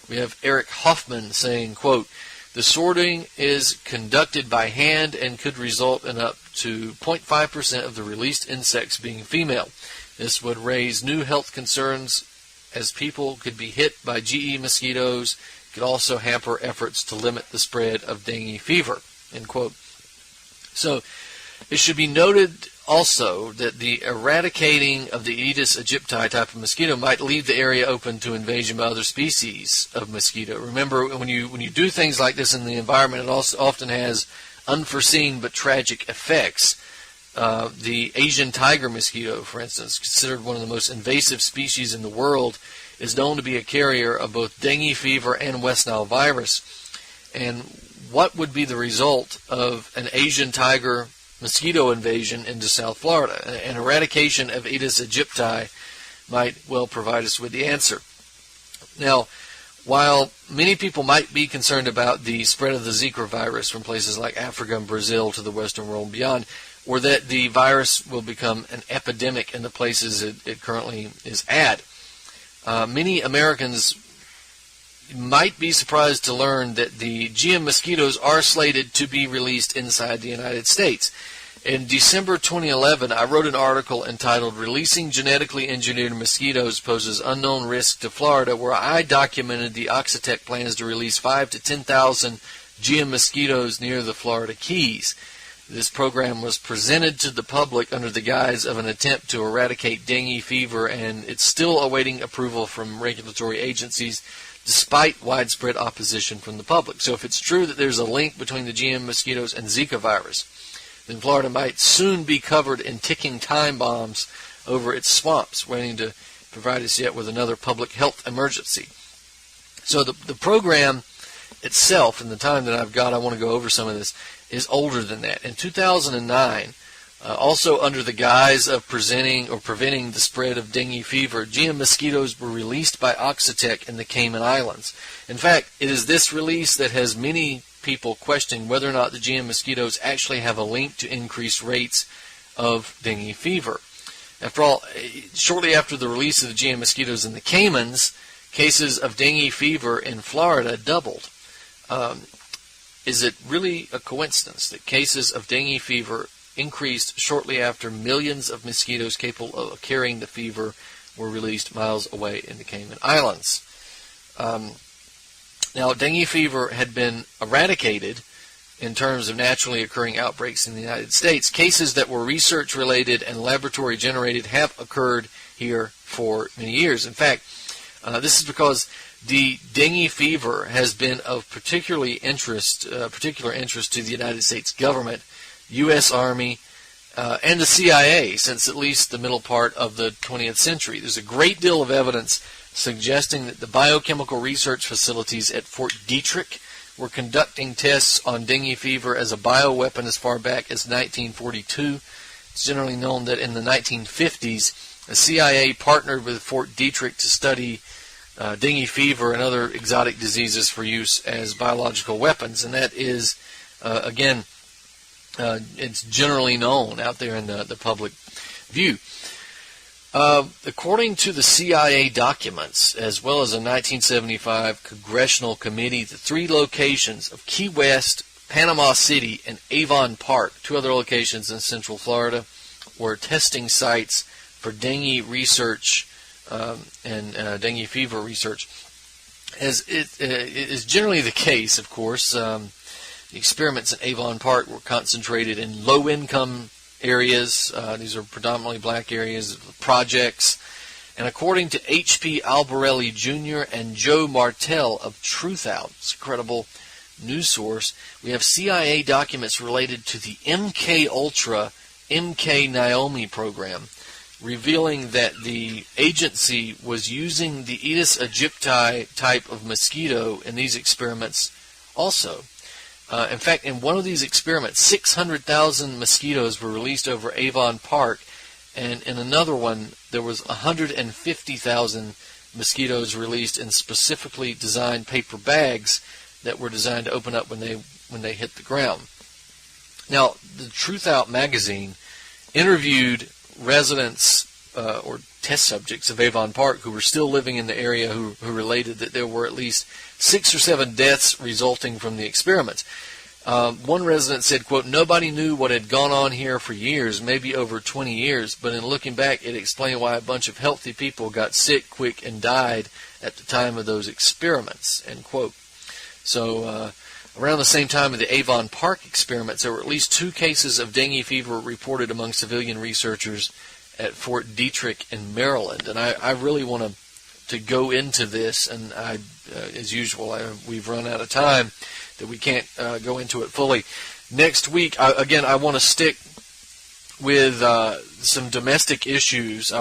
We have Eric Hoffman saying, quote, the sorting is conducted by hand and could result in up to 0.5% of the released insects being female. This would raise new health concerns as people could be hit by GE mosquitoes. It could also hamper efforts to limit the spread of dengue fever, end quote. So, it should be noted also that the eradicating of the Aedes aegypti type of mosquito might leave the area open to invasion by other species of mosquito. Remember, when you do things like this in the environment, it also often has unforeseen but tragic effects. The Asian tiger mosquito, for instance, considered one of the most invasive species in the world, is known to be a carrier of both dengue fever and West Nile virus. And what would be the result of an Asian tiger mosquito invasion into South Florida? An eradication of Aedes aegypti might well provide us with the answer. Now, while many people might be concerned about the spread of the Zika virus from places like Africa and Brazil to the Western world and beyond, or that the virus will become an epidemic in the places it currently is at, many Americans might be surprised to learn that the GM mosquitoes are slated to be released inside the United States. In December 2011, I wrote an article entitled Releasing Genetically Engineered Mosquitoes Poses Unknown Risk to Florida, where I documented the Oxitec plans to release 5,000 to 10,000 GM mosquitoes near the Florida Keys. This program was presented to the public under the guise of an attempt to eradicate dengue fever, and it's still awaiting approval from regulatory agencies despite widespread opposition from the public. So if it's true that there's a link between the GM mosquitoes and Zika virus, then Florida might soon be covered in ticking time bombs over its swamps, waiting to provide us yet with another public health emergency. So the program itself, in the time that I've got, I want to go over some of this, is older than that. In 2009, also under the guise of preventing the spread of dengue fever, GM mosquitoes were released by Oxitec in the Cayman Islands. In fact, it is this release that has many people questioning whether or not the GM mosquitoes actually have a link to increased rates of dengue fever. After all, shortly after the release of the GM mosquitoes in the Caymans, cases of dengue fever in Florida doubled. Is it really a coincidence that cases of dengue fever increased shortly after millions of mosquitoes capable of carrying the fever were released miles away in the Cayman Islands? Now, dengue fever had been eradicated in terms of naturally occurring outbreaks in the United States. Cases that were research-related and laboratory-generated have occurred here for many years. In fact, this is because the dengue fever has been of particular interest to the United States government, U.S. Army, and the CIA since at least the middle part of the 20th century. There's a great deal of evidence suggesting that the biochemical research facilities at Fort Detrick were conducting tests on dengue fever as a bioweapon as far back as 1942. It's generally known that in the 1950s, the CIA partnered with Fort Detrick to study dengue fever and other exotic diseases for use as biological weapons, and that is, again, it's generally known out there in the public view. According to the CIA documents, as well as a 1975 congressional committee, the three locations of Key West, Panama City, and Avon Park, two other locations in Central Florida, were testing sites for dengue research and dengue fever research. As it is generally the case, of course, the experiments at Avon Park were concentrated in low-income areas. These are predominantly black areas, projects. And according to H.P. Albarelli Jr. and Joe Martell of Truthout, it's a credible news source, we have CIA documents related to the MK Ultra, MK Naomi program, revealing that the agency was using the Aedes aegypti type of mosquito in these experiments also. In fact, in one of these experiments, 600,000 mosquitoes were released over Avon Park, and in another one, there was 150,000 mosquitoes released in specifically designed paper bags that were designed to open up when they hit the ground. Now, the Truthout magazine interviewed residents or test subjects of Avon Park who were still living in the area who related that there were at least 6 or 7 deaths resulting from the experiments. One resident said, quote, "Nobody knew what had gone on here for years, maybe over 20 years, but in looking back, it explained why a bunch of healthy people got sick quick and died at the time of those experiments," end quote. So around the same time of the Avon Park experiments, there were at least 2 cases of dengue fever reported among civilian researchers at Fort Detrick in Maryland. And I really want to go into this, and as usual, we've run out of time that we can't go into it fully. Next week, I want to stick with some domestic issues.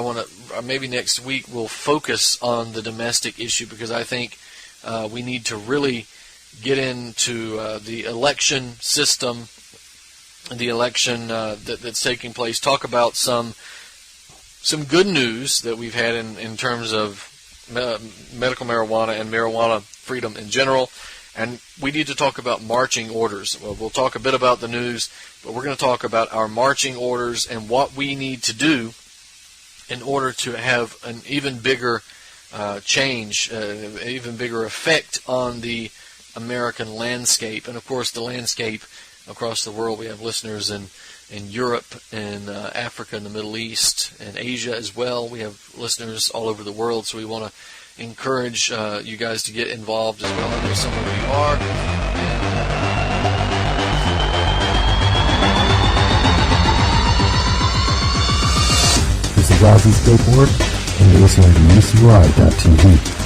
Maybe next week we'll focus on the domestic issue, because I think we need to really get into the election system, the election that's taking place, talk about some good news that we've had in terms of medical marijuana and marijuana freedom in general, and we need to talk about marching orders. Well, we'll talk a bit about the news, but we're going to talk about our marching orders and what we need to do in order to have an even bigger change, an even bigger effect on the American landscape, and of course the landscape across the world. We have listeners in Europe and Africa and the Middle East and Asia as well. We have listeners all over the world, so we want to encourage you guys to get involved as well. I know some of you are. This is Ozzy Skateboard, and you're listening to UCY.TV.